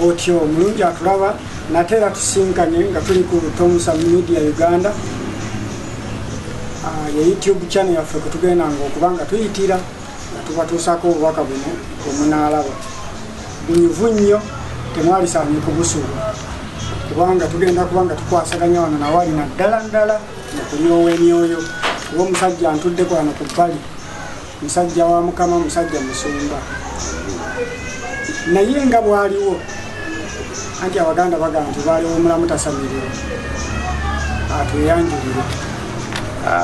otyo omulungi atulaba natera tusinkanye nga tuli ku Tomusa Media Uganda ya YouTube channel yaffe kutugenda ng'okubanga tuyitira nga tubatuusako obubaka buno omunaalaba bunyuvu nnyo temwalisaanye kubusuula kubanga tugenda kubanga tukwasaganya wano nawali na ddala okulyowa emyoyo kuba omusajja antuddeko wano ku bbali musajja wa Mukama musajja musumba naye nga bwaliwo anti Abaganda bagamba nti baaliwo omulamu tasamirira atweyanjulire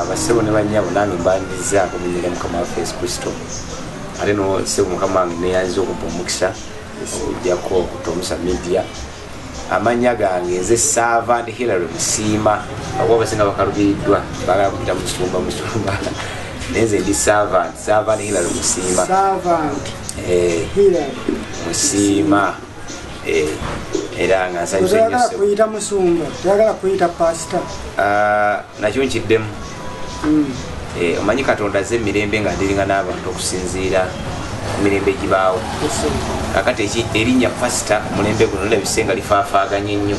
basebo ne banyabo nange mbandizaako munyere Mukama waffe Yesu Kristo ate no sebo Mukama wange neyanziza okupa omukisa ojjako ku Tomusa Media amanya gange nze Servant Hilary Musiima abo basinga bakalubiddwa bagala kuyita musumba nenze ndi Servant Hilary Musiima Hilary Musiima era nga nsanyuse nnyo oyagala kuyita musumba oyagala kuyita pastor nakyo nkiddemu omanyi Katonda azze emirembe nga ndiringa n'abantu okusinziira ku mirembe egibaawo kakati erinnya pastor mulembe guno ndabisenga lifaafaaganye nnyo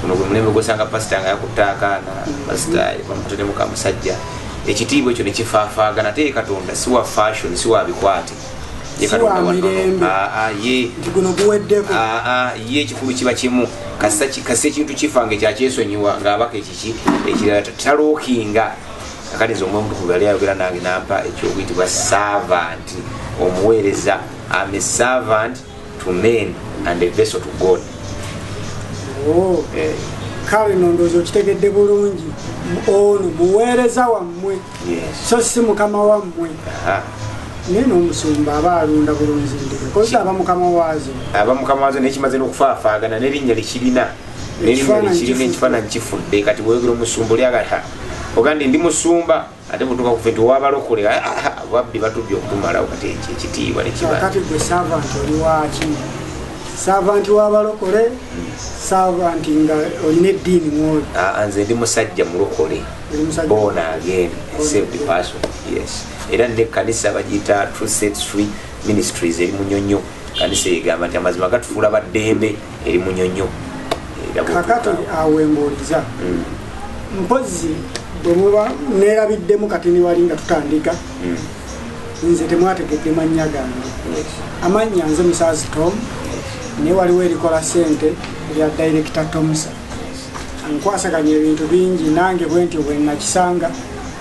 guno gwe mulembe gwosanga pastor nga yakutaakaana pastor bamutademu ka musajja ekitiibwa ekyo ne kifaafaagana ate Katonda si wa fashion si wa bikwate ye Katonda ye ekikulu kiba kimu kasa ekintu kifanga ekyakyesonyiwa ng'abaka ekiki ekirala talookinga kakati nze omuntu ku bali ayogera nange nampa ekyokuyitibwa servant omuweereza am a servant to men and a vessel to God. Kale nondoozi okitegedde bulungi ono muweereza wammwe so si mukama wammwe naye n'omusumba aba alunda bulungi ndeke kozi aba mukama waazo nekimaze n'okufaafaagana n'erinnya likirina ekifaananyi kifudde kati weegera omusumba oli agata ogandi ndi musumba ate butuuka ku ffe tiwabalokole babbi batubye okutumalawo kati ekitiibwa nekiba kati gwe servant oli waaki servant w'abalokole servant nga olina eddiini mwoli nze ndi musajja mulokole born again saved person yes era n'ekkanisa bagiyita True Set Free Ministries eri Munyonyo kanisa egamba nti amazima gatufuula baddembe eri Munyonyo kakati awembuuliza mpozi bwe muba neerabiddemu kati ni wali nga tutandika nze temwategedde mannya gange amannya nze Musaazi Tom naye waliwo erikola ssente erya Director Tomusa nkwasaganya ebintu bingi nange bwenti bwe nakisanga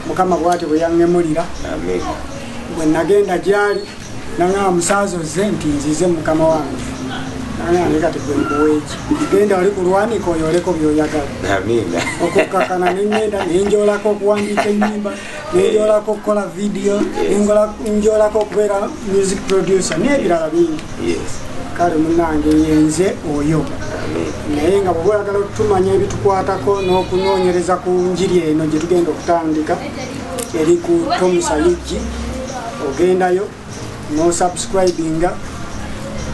Mukama bwati bwe yangemulira bwe nagenda gyali nangamba Musaazi ozze nti nzize Mukama wange nange kati gwe nkuweeki genda wali kulwanika oyoleko byoyagala okukkakana neŋŋenda nenjolako okuwandiika ennyimba nenjolako okukola vidiyo nenjolako okubeera music producer n'ebirala bingi kale munange yenze oyo naye nga bwe oyagala otumanya ebitukwatako n'okunoonyereza ku njiri eno gye tugenda okutandika eri ku Tomusa Ligi ogendayo n'osubscribinga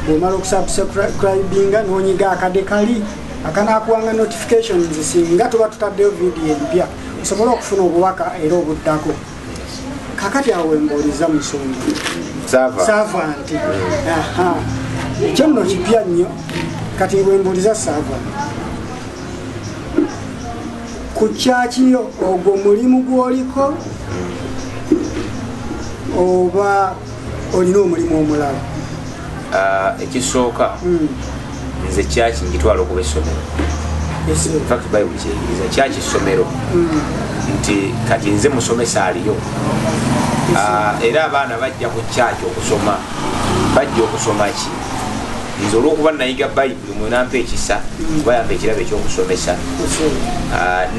bw'omala okusubscribinga n'onyiga akade kali akanaakuwanga notifications singa tuba tutaddeyo vidiyo empya osobole okufuna obubaka era obuddako kakati awo wembuuliza musumba servant ekyo nno kipya nnyo kati wembuuliza servant ku kyakiyo ogwo mulimu gw'oliko oba olina omulimu omulala ekisooka nze kyaki ngitwala okuba essomero fact Bible kyeyigiriza kyaki ssomero nti kati nze musomesa aliyo era abaana bajja ku kyaki okusoma bajja okusoma ki nze olw'okuba nayiga Bible mwenampa ekisa kuba yampa ekirabo ekyokusomesa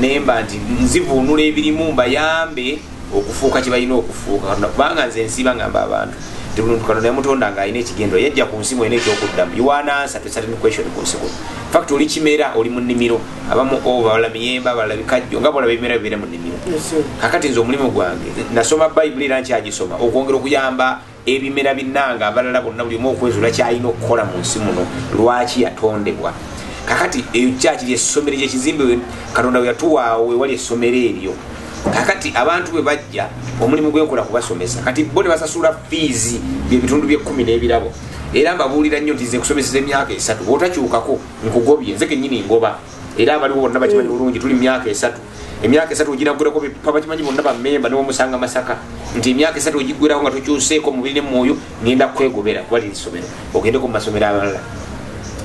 nemba nti nzivuunula ebirimu mbayambe okufuuka kye balina okufuuka kubanga nze nsiiba ngamba abantu Katonda yamutonda nga alina ekigendo yajja ku nsi mwena ekyokuddamu you wanna answer to certain question ku nsi kuno fact oli kimera oli mu nnimiro abamu bawala miyemba balala bikajjo nga bolaba ebimera bibeera mu nnimiro kakati nze omulimu gwange nasoma Bible era nkyagisoma okwongera okuyamba ebimera binnanga abalala bonna buli omu okwezuula kyalina okukola mu nsi muno lwaki yatondebwa kakati eyo kyaki lyessomero gyekizimbe Katonda we yatuwaawo wewali essomero eryo kakati abantu bwe bajja omulimu gwenkola kubasomesa kati bo ne basasula fees bye bitundu bye 10 n'ebirabo era mbabuulira nnyo nti nze nkusomeseza emyaka 3 bw'otakyukako nkugobye nze kennyini ngoba era abaliwo bonna bakimanyi bulungi tuli myaka 3 emyaka 3 oginaggwerako bakimanyi bonna bammemba niwomusanga Masaka nti emyaka 3 ogiggwerako nga tokyuseeko mubiri ne mwoyo ngenda kwegobera kuba liri ssomero ogendeko mu masomero abalala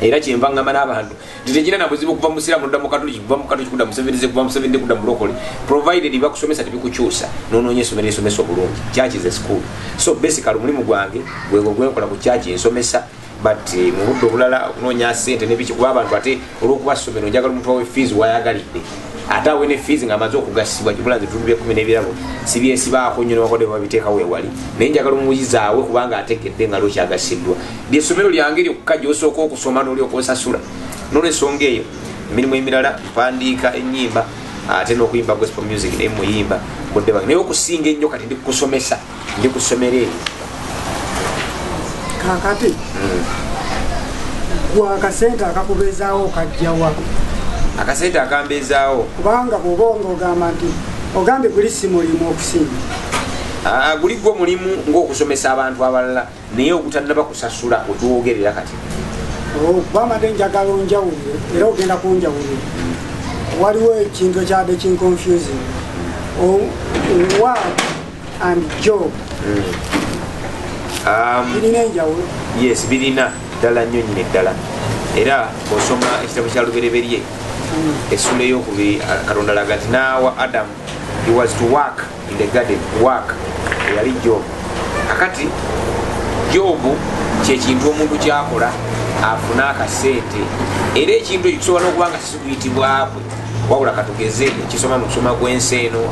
era kyenva ngamba n'abantu titegina na buzibu kuva musiramu nodda mu katoliki kuva mu katoliki kudda musevenize kuva musevenize kudda mulokole provided bakusomesa tebikukyusa nononya essomero esomesa obulungi church is a school so basically omulimu gwange gwego gwenkola ku church ensomesa but mu budde obulala okunoonya ssente nebiki kuba abantu ate olw'okuba ssomero njagala omuntu wawe fees wayagalidde ate awe ne fees ng'amaze okugasibwa gibula nze tundu bya 10 n'ebirabo sibyesibaako nnyo newakodde babiteekawo ewali naye njagala omuyizaawe kubanga ategedde nga lokyagasiddwa lyessomero lyange lyokka gy'osooka okusoma n'olyoka osasula n'olwensonga eyo emirimu emirala mpandiika ennyimba ate n'okuyimba gospel music naye muyimba budde bange naye okusinga ennyo kati ndi kukusomesa ndi ku ssomero eryo kakati gwa akasente akakubeezaawo kajjawa akasente akambeezaawo kubanga bw'oba ogamba nti ogambye guli si mulimu okusinga guli gwo mulimu ng'okusomesa abantu abalala naye ogutannaba kusasula otwogerera kati kubamade njagala onjawulire era ogenda kunjawulira waliwo ekintu ekyadde kinconfusing work and job birina enjawulo yes birina ddala nnyo nyina eddala era osoma ekitabo kya lubereberye essula ey'okubiri Katonda alaga nti naawa Adam he was to work in the garden work eyali Job akati Job kyekintu omuntu kyakola afuna akasente era ekintu ekyo kisobola n'okuba nga kisikuyitibwabwe wabula katugeze ekisoma mu kusoma kw'ensi eno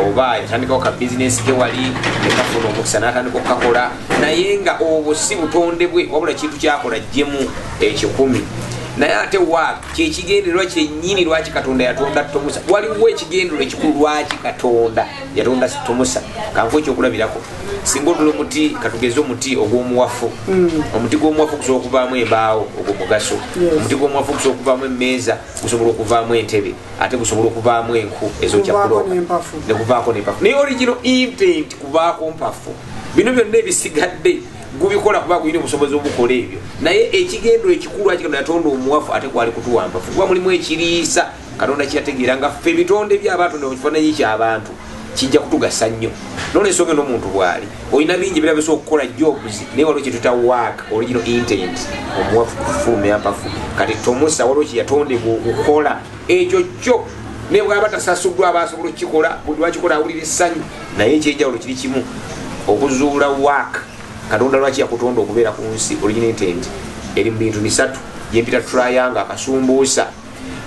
oba yatandikawo ka bizinesi ke wali nekafuna omukisa n'atandika okukakola naye nga obwo si butonde bwe wabula kintu kyakola jjemu 10 naye ate kyekigendererwa kyennyini lwaki Katonda yatonda Tomusa waliwo ekigendererwa ekikulu lwaki Katonda yatonda Tomusa kanfu ekyokulabirako singa otula omuti katugeze omuti ogw'omuwafu omuti gw'omuwafu gusobola okuvaamu embaawo ogw'omugaso omuti gw'omuwafu gusobola okuvaamu emmeeza gusobola okuvaamu entebe ate gusobola okuvaamu enku ezokyakuloka nekuvaako n'empafu naye original intent kuvaako mpafu bino byonna ebisigadde gubikola kuba guyina obusobozi obukola ebyo naye ekigendero ekikulu Katonda yatonda omuwafu ate kwali kutuwa mpafu kuba mulimu ekiriisa Katonda kyategeera nga ffe ebitonde by'abatonda mu kifaananyi ky'abantu kijja kutugasa nnyo n'olwensonga n'omuntu bw'ali olina bingi bira bisobola okukola jobs naye waliwo kyetuta work original intent omuwafu kufulumya mpafu kati Tomusa waliwo kyeyatondebwa okukola ekyo kyo naye bw'aba tasasuddwa abasobola okukikola buli lwakikola awulira essanyu naye ekyenjawulo kiri kimu okuzuula work Katonda lwaki yakutonda okubeera ku nsi original intent eri mu bintu 3 gyempita triangle akasumbuusa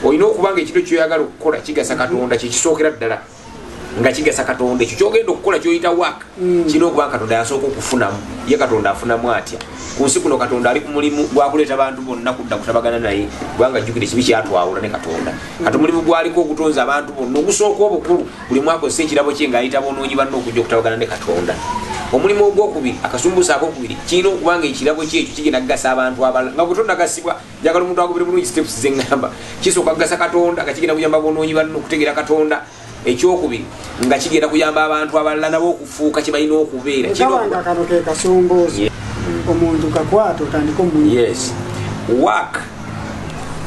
olina okubanga ekintu kyoyagala okukola kigasa Katonda kyekisookera ddala nga kigasa Katonda ekyo kyogenda okukola kyoyita work kirina okubanga Katonda yasooka okufunamu ye Katonda afunamu atya ku nsi kuno Katonda ali ku mulimu gwakuleeta abantu bonna kudda kutabagana naye kubanga ajjukira ekibi kyatwawula ne Katonda kati omulimu gwaliko okutonza abantu bonna ogusooka obukulu buli mwaka ossa ekirabo kye ng'ayita bonoonyi banna okujja okutabagana ne Katonda omulimu ogwokubiri akasumbuusa akokubiri kirina okubanga ekirabo kyekyo kigenda kugasa abantu abalala nga butonda gasibwa njagala omuntu agobere bulungi steps zeŋŋamba kisooka kugasa Katonda nga kigenda kuyamba bonoonyi banna okutegeera Katonda ekyokubiri nga kigenda kuyamba abantu abalala nabo okufuuka kye balina okubeera kibanga kano ke kasumbuusa omuntu kakwata otandika omulimu yes work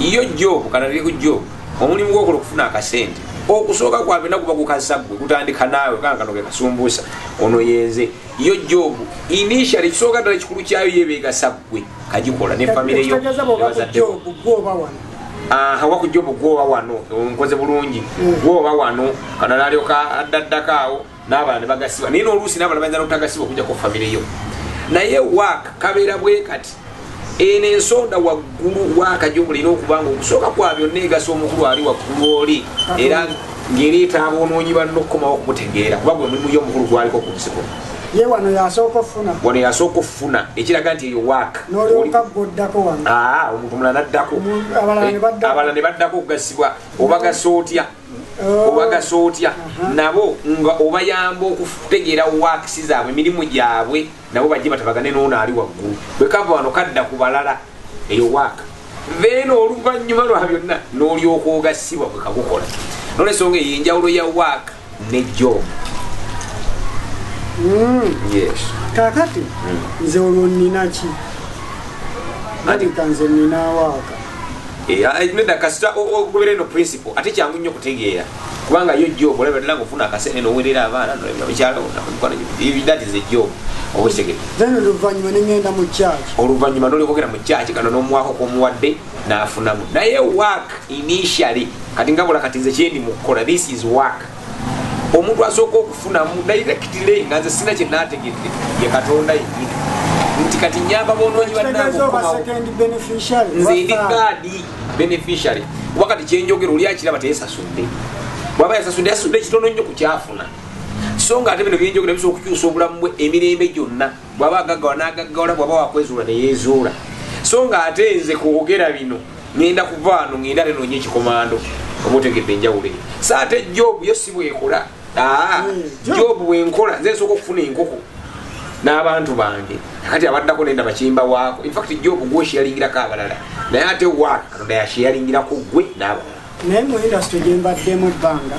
iyo Job kanalire ku Job omulimu gwokola okufuna akasente okusooka kwabwe nakuba kukasagwe kutandika naawe kano ke kasumbuusa ono yenze iyo Job initially kisooka ddala kikulu kyayo yebeegasagwe kagikola ne famire yo hawaku Job gwoba wano nkoze bulungi gwoba wano kanala alyoka addaddakaawo n'abalala ne bagasibwa naye n'oluusi n'abalala bayinza n'obutagasibwa okujjako famire yo naye work kabeera bwe kati eno ensonda waggulu wakajo bulina okubanga okusooka kwa byonna egasa omukulu ali waggulu oli era ng'ereeta aboonoonyi banno okukomawo okumutegeera kuba gwe mulimu y'omukulu gwaliko ku nsi kuno ye wano yasooka okufuna ekiraga nti eyo work omuntu mulala naddako abalala ne baddako okugasibwa obagasa otya nabo nga obayamba okutegeera works zaabwe emirimu gyabwe nabo bajje batabagane n'ono ali waggulu bwe kava wano kadda ku balala eyo work then oluvannyuma lwa byonna n'olyoka ogasibwa bwe kakukola n'olwensonga eyo enjawulo ya work ne job. Yes. Kakati nze olwo nnina ki anti kanze nina waaka neda kasita ogobere no principle ate kyangu nnyo kutegeera kubanga yo job olaba dala kufuna akasene nowerera abaana nolema bikyalo nakwana that is a job obusege then oluvanyuma nengenda mu church oluvanyuma nolikogera mu church kano n'omwako komuwadde n'afunamu naye work initially kati ngabula kati nze kyendi mukukola this is work omuntu asooka okufunamu directly nga nze sina kye naategedde ye katonda yennyini nti kati nyamba bonoonyi nze ndi kaadi beneficiary wakati kyenjogera oli akiraba teyesasudde bwaba yasasudde ekitono nnyo ku kyafuna so nga ate bino byenjogera bisobola okukyusa obulamu bwe emirembe gyonna bwaba agaggawa n'agaggawala bwaba wakwezuula neyeezuula so nga ate nze kwogera bino ngenda kuva wano ngenda ate noonya ekikomando oba otegedde enjawulo eyo so ate jobu yo si bwekola jobu bwenkola nze nsooka okufuna enkoko n'abantu bange kati abaddako nenda bakimba waako infact jobu gwe sheyalingirako abalala naye ate waaka katonda yasheyalingirako gwe n'abalala naye mu industry gyembaddemu ebbanga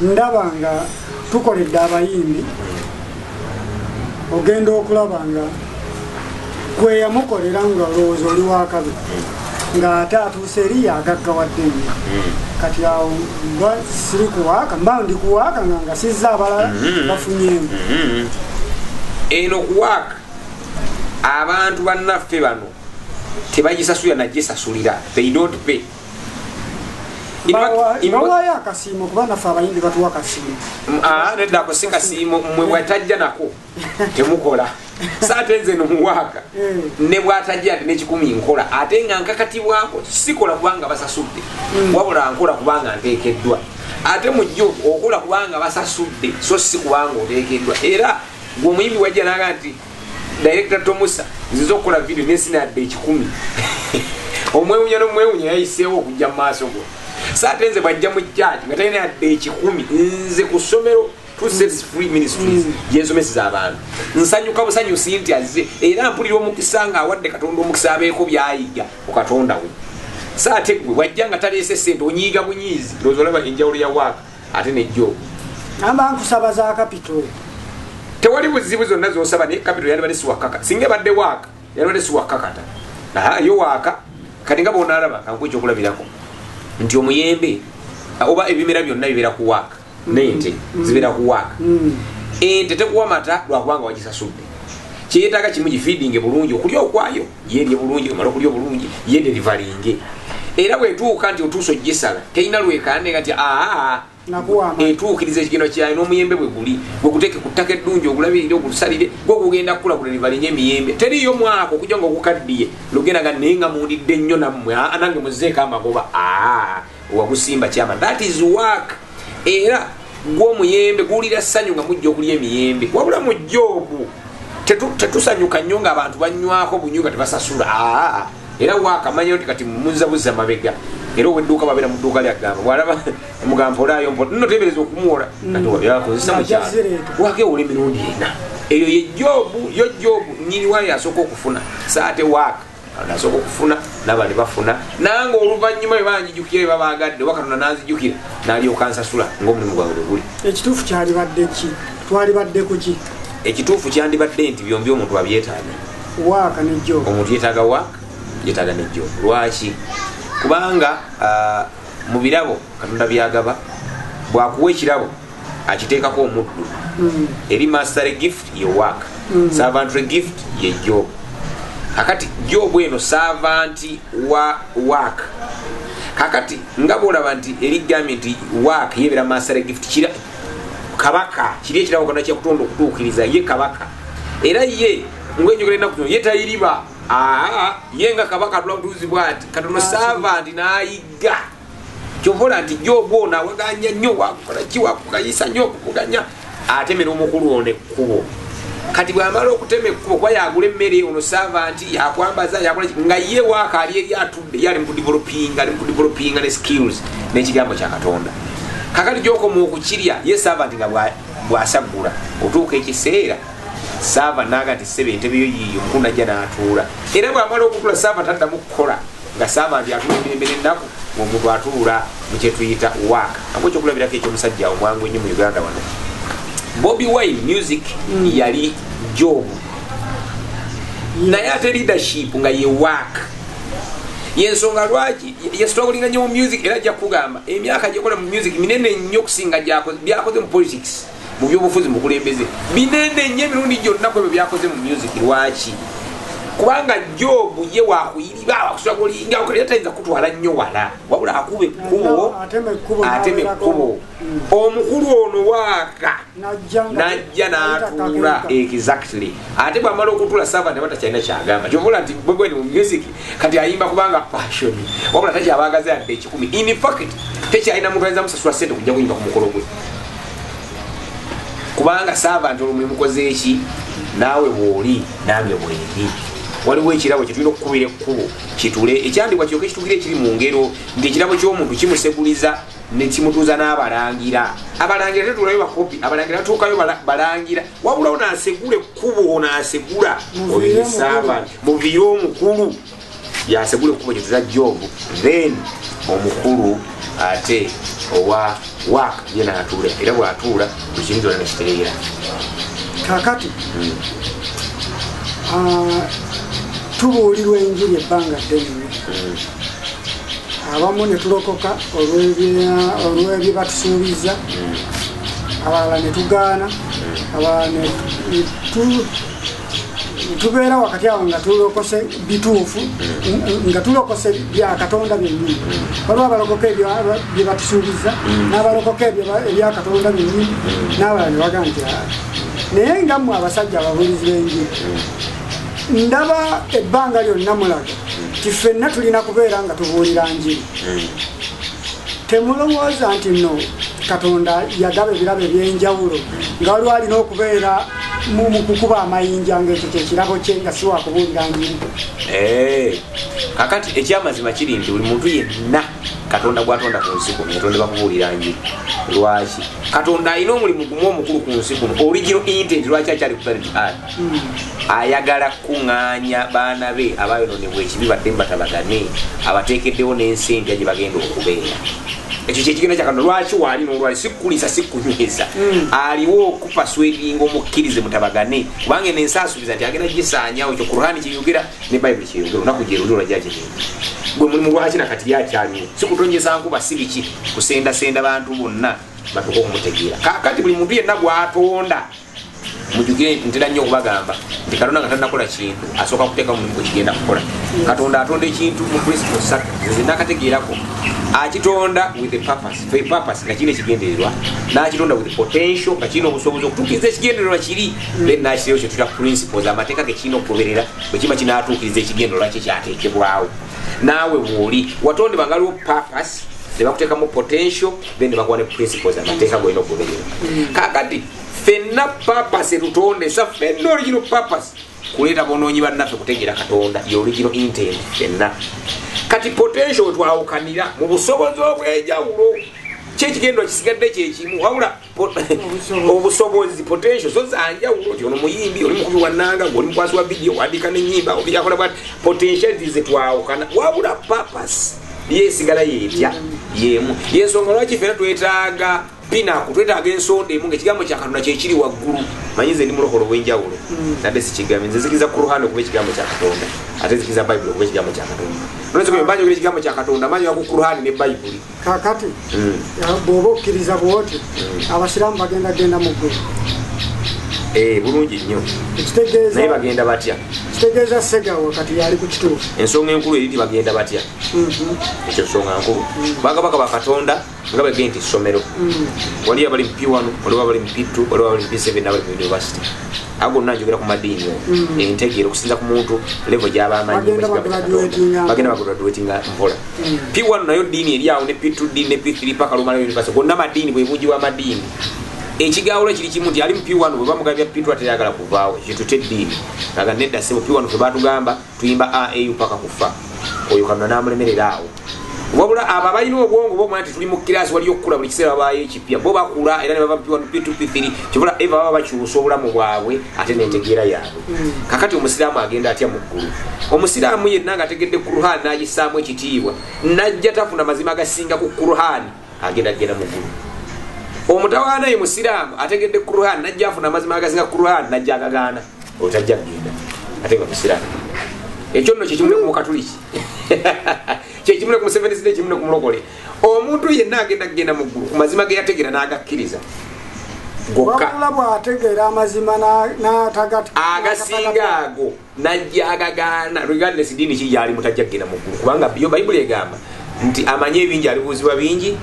ndaba nga tukoledde abayimbi ogenda okulaba nga gwe yamukolera nga olowooza oli wakabe ng'ate atuuse eri yagaggawadde nnyo kati awo mba siri kuwaaka mba ndi kuwaaka nga sizza abalala bafunyemu eno kuwaaka abantu bannaffe bano tebagisasula nagyesasulira they don't pay bawayo akasiimo kuba naffe abayimbi batuwa akasiimo neddako si kasiimo mmwe bwatajja nako temukola saate nze nomuwaaka ne bwatajja ate n'ekikumi nkola ate nga nkakatibwako sikola kubanga basasudde wabula nkola kubanga nteekeddwa ate mujjo okola kubanga basasudde so si kubanga oteekeddwa era gwe omuyimbi wajja naga nti director Tomusa nziza okukola video nesinadde ekikumi omwewunya n'omwewunya yayiseewo okujja mu maaso go saate nze bwajja mu church nga talina yadde ekikumi nze ku ssomero two sets free ministries yensomeseza abantu nsanyuka busanyusi nti azze era mpulira omukisa nga awadde katonda omukisa abeeko byayiga okatonda we saate gwe bwajja nga taleese ssente onyiiga bunyiizi ndowooza olaba enjawulo ya waaka ate nejjo amba nkusaba za kapito tewali buzibu zonna zosaba naye kapito yalibadde siwakkaka singa ebadde waaka yalibadde siwakkakata yo waaka kati nga boonaalaba kanku ekyokulabirako nti omuyembe oba ebimera byonna bibeera ku waaka n'ente zibeera ku waaka ente tekuwa mata lwakubanga wagisasudde kyeyetaaga kimu gifeedinge bulungi okulya okwayo yerye bulungi omala okulya obulungi ye derivalinge era bwetuuka nti otuusa ogisala terina lwekanenga nti etuukiriza ekigendo kyayo n'omuyembe bwe guli gwe guteeke ku ttaka eddungi ogulabirire ogusalire gwe gugenda kukula kuderivalinga emiyembe teriyo mwaka okujja nga ogukaddiye lugendaga naye nga mundidde nnyo nammwe nange muzeeko amagoba wagusimba kyama that is work era gw'omuyembe guwulira ssanyu nga mujja okulya emiyembe wabula mu jobu tetusanyuka nnyo nga abantu banywako bunywi nga tebasasula era waakamanyi nti kati muzabuzza mabega era owedduuka babeera mu dduuka lyagamba bwalaba omugamba olaayo nno tebereza okumuwola yakozesa mukyalo wakewola emirundi ena eyo yo jobu nyini waayo yasooka okufuna saate waaka asooka okufuna n'abandi bafuna nange oluvannyuma bwe banjijukira bye babagadde wakatonda nanzijukira n'alyoka nsasula ng'omulimu gwange bwe guli ekituufu kyalibadde ki twalibadde ku ki ekituufu kyandibadde nti byombi omuntu abyetaaga waaka nejjobu omuntu yeetaaga waaka yeetaaga nejjobu lwaki kubanga mu birabo katonda byagaba bwakuwa ekirabo akiteekako omuddu eri master gift ye waaka servantry gift ye jobu kakati jobu eno servanti wa waaka kakati nga bwolaba nti erigambye nti waaka yebeera master gift kabaka kiri ekirabo kana kyakutonda okutuukiriza ye kabaka era ye ngwenjogera ennaku zino ye tayiriba ye nga kabaka atulabutuuzibwa ati katono servanti n'ayiga kyovola nti jobu ono awaganya nnyo wakukolaki wakukayisa nnyo okukuganya atemera omukulu ono ekkubo kati bwamala okutema ekkubo kuba yagula emmere ono servanti yakwambaza yakola nga ye waaka ali eri atudde ye ali mu kudevelopinga ne skills n'ekigambo kya katonda kakati gyokoma okukirya ye servanti nga bw'asaggula otuuka ekiseera sava naga nti sebe entebe yo yiyo mukulu najja n'atuula era bw'amala okutula sava taddamu kukola nga sava nti atula emirembe n'ennaku omuntu atuula mu kyetuyita waaka nabwo ekyokulabirako ekyomusajja omwangu ennyo mu Uganda wano Bobi Wine music yali jobu naye ate leadership nga ye work yensonga lwaki yestruggling nnyo mu music era ajja kugamba emyaka gyekola mu music minene nnyo okusinga byakoze mu politics mu byobufuzi mu kulembeze binene nnyo emirundi gyonna kwebyo byakoze mu music lwaki kubanga Job ye wakuyiriba wakusagolinga okaleta kutwala nnyo wala wabula akube kubo ateme kubo omukulu ono waka najja n'atuula exactly ate bwamala okutula servant batakyalina kyagamba kyobola nti bwe ni mu music kati ayimba kubanga passion wabula takyabagaza yadde ekikumi in fact tekyalina muntu ayinza musasula sente kujja kuyimba ku mukolo gwe kubanga servant olumulimu mukoze eki naawe bw'oli nange bw'eri waliwo ekirabo kyetulina okukubira ekkubo kitule ekyandibwa kyoka ekitugire ekiri mu ngero nti ekirabo ky'omuntu kimuseguliza ne kimutuuza n'abalangira abalangira tetulayo bakopi abalangira batuukayo balangira wabula onaasegula ekkubo onaasegula oyo servant muvire omukulu yasegula ekkubo kyetuza Job then omukulu ate owa waka ye n'atuula era bw'atuula buli kintu kyonna nekitereera kakati tubuulirwa enjiri ebbanga ddene abamu ne tulokoka olw'ebyo batusuubiza abalala ne tugaana abalala ne tubeera wakati awo nga tulokose bituufu nga tulokose bya Katonda byennyini waliwo abalokoka ebyo bye batusuubiza n'abalokoka ebya Katonda byennyini n'abalala ne bagaa nti naye nga mmwe abasajja ababuulizi b'enjiri ndaba ebbanga lyonna mulaga ti ffenna tulina kubeera nga tubuulira njiri temulowooza nti no Katonda yagaba ebirabo ebyenjawulo nga waliwo alina okubeera mu kukuba amayinja ng'ekyo kyekirabo kye nga si wakubuulira njiri kakati ekyamazima kiri nti buli muntu yenna Katonda gwatonda ku nsi kuno yatondebwa kubuulira njiri lwaki Katonda alina omulimu gumu omukulu ku nsi kuno original intent lwaki akyali ku planet Earth ayagala kuŋŋaanya baana be abayonoonebwa ekibi badde mubatabagane abateekeddewo n'ensente gye bagenda okubeera ekyo kyekigenda kya Katonda lwaki waali n'olwali sikkulisa sikkunyweza aliwo okupaswedinga omukkirize mutabagane kubanga eno ensi asuubiza nti agenda gisaanyawo ekyo Kurani kyeyogera ne Bayibuli kyeyogera olunaku gyeruli olwajja gyegenda gwe mulimu lwaki nakati yakyaliwo sikutonyeza nkuba si biki kusendasenda bantu bonna batuka okumutegeera kakati buli muntu yenna gwatonda mujugire ntera nnyo okubagamba nti Katonda nga tannakola kintu asooka kuteeka mulimu gwe kigenda kukola Katonda atonda ekintu mu principle ssatu nze nakategeerako akitonda with a purpose for a purpose nga kirina ekigendererwa n'akitonda with potential nga kirina obusobozi okutuukiriza ekigendererwa kiri then n'akiteewo kye tuta principles amateeka ge kirina okugoberera bwe kiba kinaatuukiriza ekigendererwa kye kyateekebwawo naawe bw'oli watondebwa nga waliwo purpose ne bakuteekamu potential then ne bakuwa ne principles amateeka golina okugoberera kakati ffenna purpose etutondesa ffenna original purpose kuleeta bonoonyi bannaffe kutegeera Katonda ye original intent ffenna kati potential wetwawukanira mu busobozi obw'enjawulo kyekigendwa kisigadde kyekimu wabula obusobozi potential so zanjawulo nti ono muyimbi oli mukubi wa nnanga ng'oli mukwasi wa vidiyo wandika n'ennyimba oli yakola bwati potentiality zetwawukana wabula purpose yesigala yetya yemu yensonga lwaki ffenna twetaaga pinaku twetaaga ensonda emu ng'ekigambo kya Katonda kyekiri waggulu manyize ndi mulokolo bw'enjawulo nadde sikigambo nze zikiriza Kurani okuba ekigambo kya Katonda ate zikiriza Bayibuli okuba ekigambo kya Katonda nolwekyo mbanjogera ekigambo kya Katonda manyiwa ku Kurani ne Bayibuli kakati bw'oba okkiriza bw'oti abasiraamu bagenda mu ggulu bulungi nnyo naye bagenda batya kitegeeza Segawa kati yali ku kituufu ensonga enkulu eri bagenda batya ekyo nsonga nkulu bagabaka ba Katonda nga bagenda nti ssomero waliyo abali mu P1 waliwo abali mu P2 waliwo abali mu P7 n'abali mu university ago gonna njogera ku madiini entegeero okusinza ku muntu level gy'abamanyi bagenda bagraduatinga mpola P1 nayo ddiini eri awo ne P2 ddiini ne P3 paka lumalayo university gonna madiini bwe bungi bw'amadiini ekigawulo kiri kimu nti ali mu P1 bwe bamugambya P2 atayagala kuvaawo kintu teddini aga nedda se mu P1 fe batugamba tuyimba AAU paka kufa oyo Katonda n'amulemerera awo wabula abo abalina obwongo bo mwana tuli mu kiraasi wali okukula buli kiseera babaayo ekipya bo bakula era ne bava mu P1 P2 P3 kibula eva baba bakyusa obulamu bwabwe ate n'entegeera yaabwe kakati omusiraamu agenda atya mu ggulu omusiraamu yenna nga ategedde Kurani n'agissaamu ekitiibwa najja tafuna mazima agasinga ku Kurani agenda mu ggulu omutawaana ye musiraamu ategedde Kurani najja afuna amazima agasinga Kurani najja agagaana otajja kugenda ate nga musiraamu ekyo nno kyekimule ku mukatuliki kyekimule ku Museveni side ekimule ku mulokole omuntu yenna agenda mu ggulu ku mazima ge yategera n'agakkiriza gokka bw'ategeera amazima agasinga ago najja agagaana regardless diini ki yali mutajja kgenda mu ggulu kubanga yo bayibuli egamba nti amanye ebingi alibuuzibwa bingi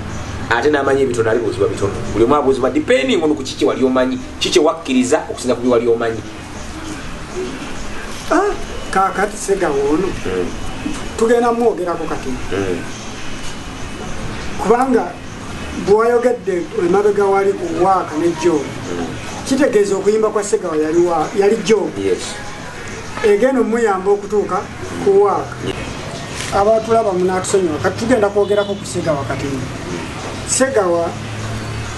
ate n'amanye ebitono alibuuzibwa bitono buli omu abuuzibwa depending on ku kiki wali omanyi kiki wakkiriza okusinza ku byewali omanyi kaakati Segawa ono tugenda mwogerako kati kubanga bw'ayogedde emabega wali ku Waaka ne Job kitegeeza okuyimba kwa Segawa yali Job egenda omuyamba okutuuka ku Waaka abatulaba munatusonyiwa kati tugenda kwogerako ku Segawa kati Segawa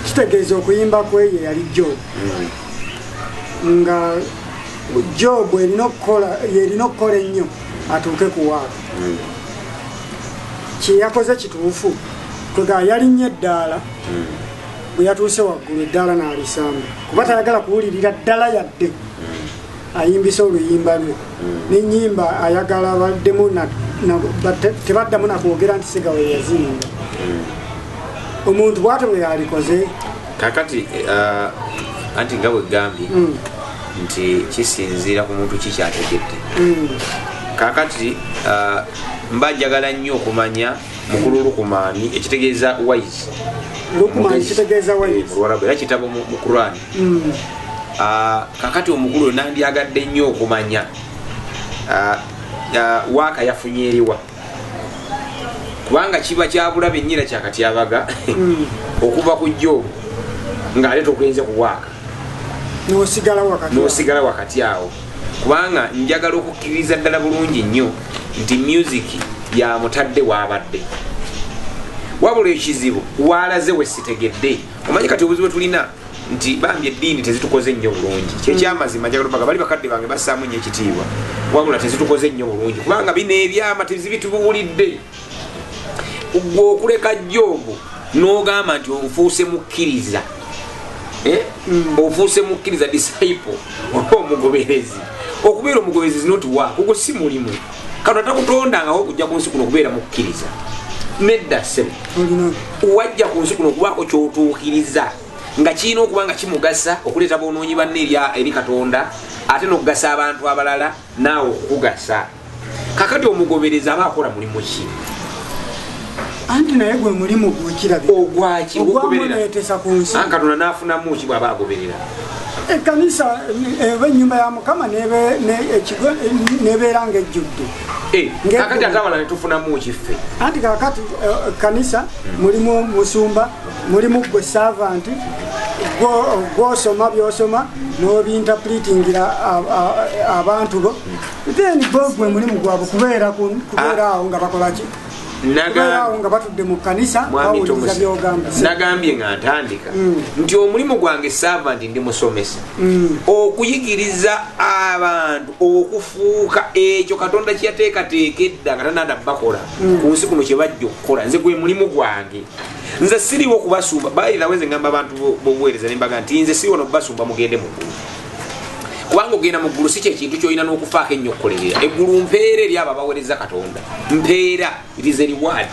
kitegeeza okuyimba kweye yali Job nga Job erina okukola ennyo atuuke ku Waaka kyeyakoze kituufu kwega yalinnye eddaala bwe yatuuse waggulu eddaala n'alisamba kuba tayagala kuwulirira ddala yadde ayimbisa oluyimba lwe n'ennyimba ayagala baddemu tebaddamu nakwogera nti Segawa yazinga omuntu bw'ate bwe yalikoze kakati anti nga bwe gambye nti kisinziira ku muntu kikyategedde kakati mba njagala nnyo okumanya mukulu Lukumaani ekitegeeza wise Luwarabu era kitabo mu Qur'an kakati omukulu nandyagadde nnyo okumanya Waaka yafunye eriwa kubanga kiba kyabulabe nnyina kyakatyabaga okuva ku Jobu ng'aleeta okugenze ku Waaka n'osigala wakati awo kubanga njagala okukkiriza ddala bulungi nnyo nti music yamutadde wabadde wabula ekizibu walaze wesitegedde omanyi kati obuzibu tulina nti bambi eddiini tezitukoze nnyo bulungi kyekyamazima njagala baga bali bakadde bange bassaamu nnyo ekitiibwa wabula tezitukoze nnyo bulungi kubanga bino ebyama tezibitubuulidde gwe okuleka Jobu n'ogamba nti ofuuse mukkiriza ofuuse mukkiriza disciple oba omugoberezi okubeera omugoberezi zinoti waako gwe si mulimu Katonda takutondanga okujja ku nsi kuno okubeera mukkiriza nedda ssebo wajja ku nsi kuno okubaako kyotuukiriza nga kirina okuba nga kimugasa okuleeta boonoonyi banne eri Katonda ate n'okugasa abantu abalala naawe okukugasa kakati omugoberezi aba akola mulimu ki anti naye gwe mulimu gwekirabye ogwaki ogwamuleetesa ku nsi Katonda n'afunamu ki bw'aba agoberera ekkanisa eba ennyumba ya Mukama nebeera ng'ejjudde kakati ate abala netufunamu kiffe anti kakati kanisa mulimu musumba mulimu gwe servant gw'osoma by'osoma n'obinterpretingira abantu bo then gwe mulimu gwabwe kubeera awo nga bakolaki nga batudde mu kanisa bawuliriza byogamba nagambye nga ntandika nti omulimu gwange servant ndi musomesa okuyigiriza abantu okufuuka ekyo Katonda kyeyateekateekedda nga tanada bakola ku nsi kuno kye bajja okukola nze gwe mulimu gwange nze siriwo kubasumba bayirawenze ngamba abantu bobuweereza nembaga nti nze siriwo nokubasumba mugende mu ggulu kubanga ogenda mu ggulu si kyekintu kyolina n'okufaako ennyo okukolerera eggulu mpeera eri abo abaweereza Katonda mpeera irize reward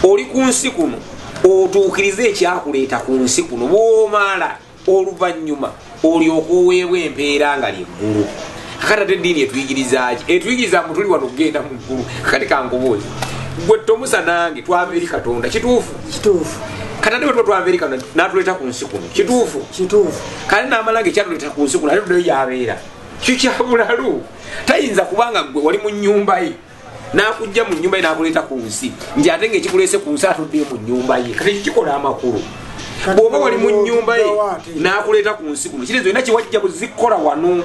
oli ku nsi kuno otuukirize ekyakuleeta ku nsi kuno bw'omala oluvannyuma olyoka oweebwa empeera nga lyeggulu kakati ate eddiini etuyigirizaaki etuyigiriza mutuli wano okugenda mu ggulu kakati kankubuuzi gwe tomusa nange twava eri Katonda kituufu katande bwe twava eri Katonda n'atuleeta ku nsi kuno kituufu kale n'amalanga ekyatuleeta ku nsi kuno ate tuddeyo yabeera kikyabulalu tayinza kubanga gwe wali mu nnyumba ye n'akujja mu nnyumba ye n'akuleeta ku nsi nti ate ng'ekikuleese ku nsi atuddeyo mu nnyumba ye kati kikola amakulu bw'oba wali mu nnyumba ye n'akuleeta ku nsi kuno kitegeeza olina kiwajja buzikola wano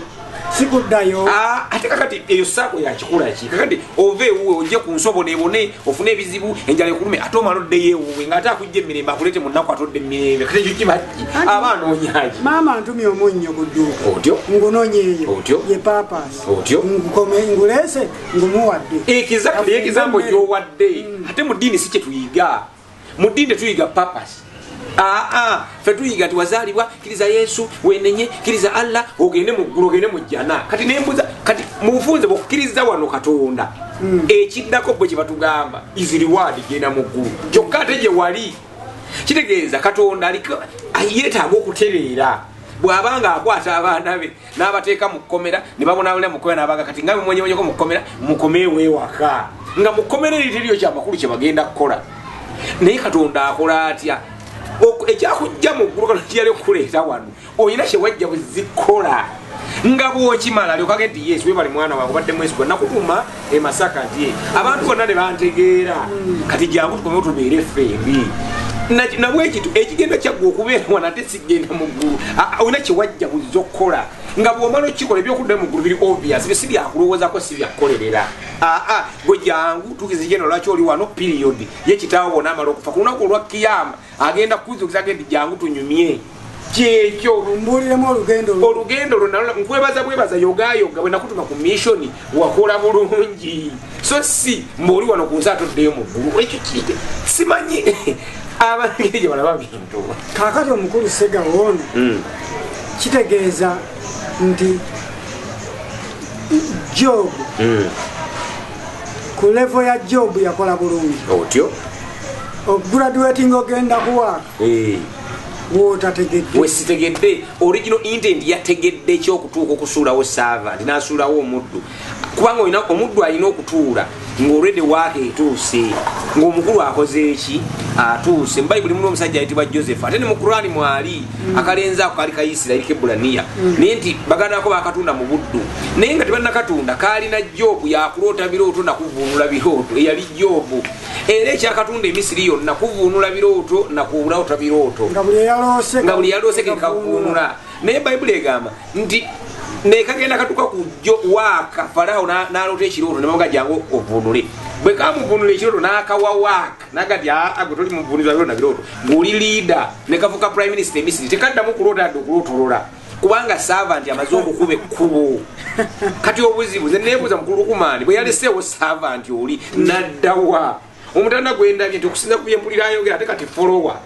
sikuddayo ate kakati eyo saako yakikolaki kakati ova ewuwe ojje ku nsi obonebone ofune ebizibu enjala ekulume ate omala oddeyo ewuwe ng'ate akujja emirembe akulete mu nnaku atodde emirembe kati ekyo kibaki aba anoonyaki maama ntumye omunnyo ku dduuka otyo ngunoonyeeyo otyo ye paapasi otyo nguleese ngumuwadde ekizambo gy'owadde ate mu ddiini si kye tuyiga mu ddiini tetuyiga paapasi fe tuyiga tiwazalibwa kiriza Yesu wenenye kiriza Allah ogende mu ggulu ogende mu jjana kati nembuza kati mufunze bokukiriza wano Katonda ekiddako bwe kibatugamba iziriwadi genda mu ggulu kyokka ate gye wali kitegeeza Katonda aliko ayetaaga okutereera bwabanga akwata abaana be n'abateeka mu kkomera ne babonabona mu kkomera n'abaga kati nga mumwenyemonyeko mu kkomera mukomeewo ewaka nga mu kkomera eriteriyo kyamakulu kye bagenda kukola naye Katonda akola atya ekyakujja mu ggulu kano kiyali okukuleeta wano olina kye wajja buzikola nga bwokimala lyokage nti Yesu webali mwana wange badde mwesi gwa nakutuma e Masaka nti abantu bonna ne bantegeera kati jangu tukomewo tubeere ffembi nabwekitu ekigenda kyaggwa okubeera wana ate sigenda mu ggulu olina kye wajja buzokola nga bwomala okikola ebyokudda mu ggulu biri obvious bye si byakulowoozako si byakukolerera gwe jangu tukizigenda lwaki oli wano period yekitaawo bona amala okufa ku lunaku olwa kiyama agenda kuzukizaga nti jangu tunyumye kyekyo mbuliremu olugendo lunalo nkwebaza yogayoga bwe nakutuma ku mission wakola bulungi so si mboli wano ku nsi atoddeyo mu ggulu ekyo kite simanyi abangeri gye balaba bintu kakati omukulu Sega wono kitegeeza nti Job ku level ya Job yakola bulungi otyo graduating ogenda kuwaaka wotategedde wesitegedde original intent yategedde ekyokutuuka okusuulawo servant n'asuulawo omuddu kubanga olina omuddu alina okutuula ng'olwedde waaka etuuse ng'omukulu akoze eki atuuse mu Bayibuli mulimu omusajja ayitibwa Joseph ate ne mu Kurani mwali akalenzi ako kaali Kaisirayiri k'Ebulaniya naye nti bagandako bakatunda mu buddu naye nga tebannakatunda kaalina Jobu yakuloota birooto nakuvuunula birooto eyali Jobu era ekyakatunda emisiri yonna kuvuunula birooto nakuwulaota birooto nga buli yaloose kekavuunula naye Bayibuli egamba nti nekagenda katuka ku waaka Farao n'aloota ekirooto ne bamuga jangu ovuunule bwe kamuvuunula ekirooto n'akawa waaka nagati gwe toli muvuunizwa birooto na birooto ng'oli leader ne kafuuka prime minister emisiri tekaddamu kuloota adde okulootolola kubanga servant amaze okukuba ekkubo kati obuzibu ze neebuuza mukulu Lukumaani bwe yaleseewo servant oli naddawa omutanda gwendabye nti okusinza ku byempulira ayogera ate kati follower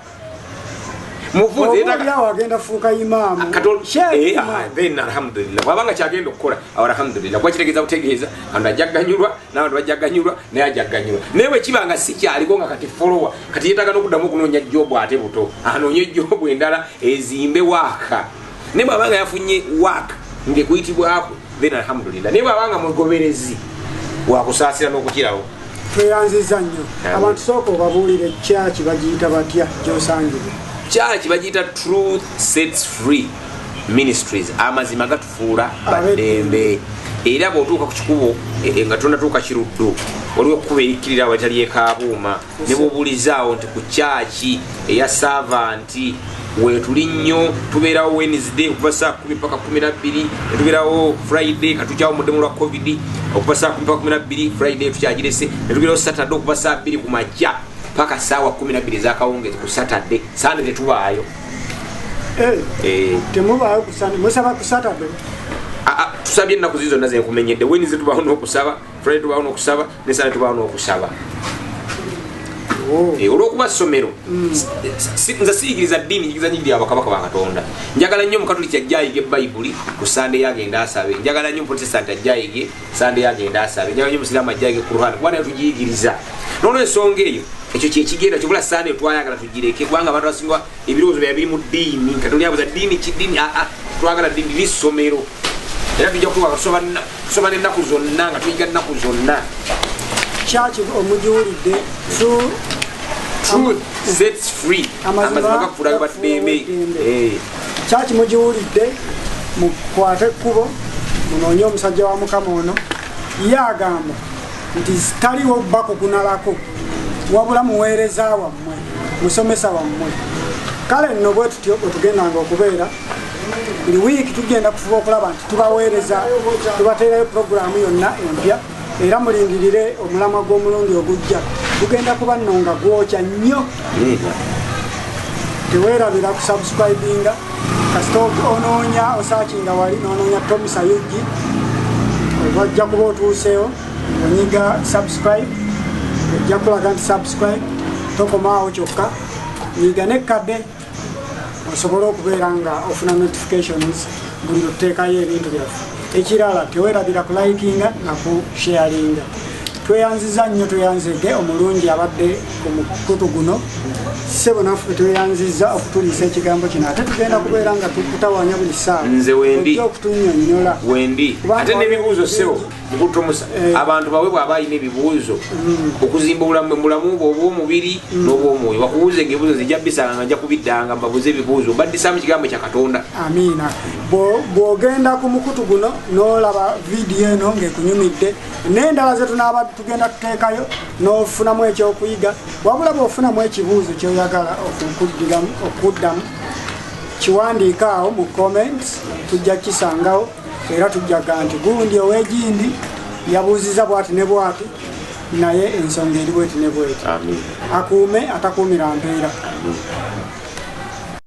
mufunze yetaka agenda fuuka imaamu then alhamdulillah wabanga kyagenda okukola alhamdulillah kwa kitegeeza butegeeza abantu ajjagganyulwa n'abantu bajjagganyulwa naye ajjagganyulwa naye bwe kibanga si kyaliko nga kati follower kati yetaaga n'okuddamu okunoonya Jobu ate buto anoonye Jobu endala ezimbe waaka naye bwabanga yafunye waaka ngekuyitibwako then alhamdulillah naye bwabanga mugoberezi wakusaasira n'okukirawo tweyanziza nnyo abantu sooka obabuulire kyaki bagiyita batya gyosangire kyaki bagiyita Truth Sets Free Ministries amazima gatufuula baddembe era bw'otuuka ku kikubo nga tonatuuka kiruddu waliwo ekkuba erikkirira watali ekaabuuma ne bw'obuulizaawo nti ku kyaki eya servanti wetuli nnyo tubeerawo Wednesday okuva saa 10 paka 12 netubeerawo Friday katukyawo muddemu lwa COVID okuva saa 10 paka 12 Friday tukyagirese netubeerawo Saturday okuva saa 2 ku makya paka saawa 12 zakawungezi ku Saturday Sunday tetubaayo temubaayo ku Sunday musaba ku Saturday tusabye ennaku zizo zonna zenkumenyedde Wednesday tubaawo n'okusaba Friday tubaawo n'okusaba ne Sunday tubaawo n'okusaba olwokuba ssomero nze siyigiriza ddiini njigiriza nyigiri abakabaka ba Katonda njagala nnyo Omukatoliki ajja ayige Bayibuli ku Sunday agenda asabe njagala nnyo Protestant ajja ayige Sunday agenda asabe njagala nnyo Musiraamu ajja ayige Qur'an kuba nayo tugiyigiriza n'olw'ensonga eyo ekyo kyekigenda kibula Sunday twayagala tugireke kubanga abantu basinga ebirowoozo bya biri mu ddiini Katonda yabuuza ddiini kiddiini twagala ddiini lissomero era tujja kutuuka tusoma n'ennaku zonna nga tuyiga nnaku zonna kyaki omugiwulidde Truth sets free amazima gakufuula baddembe kyaki mugiwulidde mukwate ekkubo munoonye omusajja wa Mukama ono ye agamba nti taliwo bbako kunalako wabula muweereza wammwe musomesa wammwe kale nno bwe tutyo bwetugendanga okubeera buli wiiki tugenda kufuba okulaba nti tubaweereza tubateerayo puroguramu yonna empya era mulindirire omulamwa gw'omulundi ogujja tugenda kuba nno nga gwokya nnyo teweerabira kusubscribinga kasita onoonya osaakinga wali n'onoonya Tom Sayugi wajja kuba otuuseewo onyiga subscribe ojja kulaga nti subscribe tokomaawo kyokka nyiga nekkadde osobola okubeera nga ofuna notifications buli luteekayo ebintu byaffe. Ekirala teweerabira ku likinga na ku sharinga. Tweyanziza nnyo tweyanzege omulungi abadde ku mukutu guno. Sebo naffe tweyanziza okutuliisa ekigambo kino. Ate tugenda kubeera nga tukutawanya buli ssaawa. Nze wendi okutunnyonnyola wendi ate n'ebibuuzo sebo mukutomusa abantu bawe bw'aba alina ebibuuzo okuzimba obulamu obw'omubiri n'obw'omwoyo bakubuuze ng'ebibuuzo zijja bisanga nga nja kubiddanga mbabuuze ebibuuzo baddisaamu kigambo kya Katonda. Amiina. Bw'ogenda ku mukutu guno n'olaba vidiyo eno ng'ekunyumidde n'endala ze tunaaba tugenda tuteekayo n'ofunamu ekyokuyiga wabula bw'ofunamu ekibuuzo kyoyagala okuddamu kiwandiika awo mu comments tujja kisangawo era tujjaga nti gundi ow'egindi yabuuziza bwati ne bwati naye ensonga eri bweti ne bweti. Akuume atakuumira mpeera.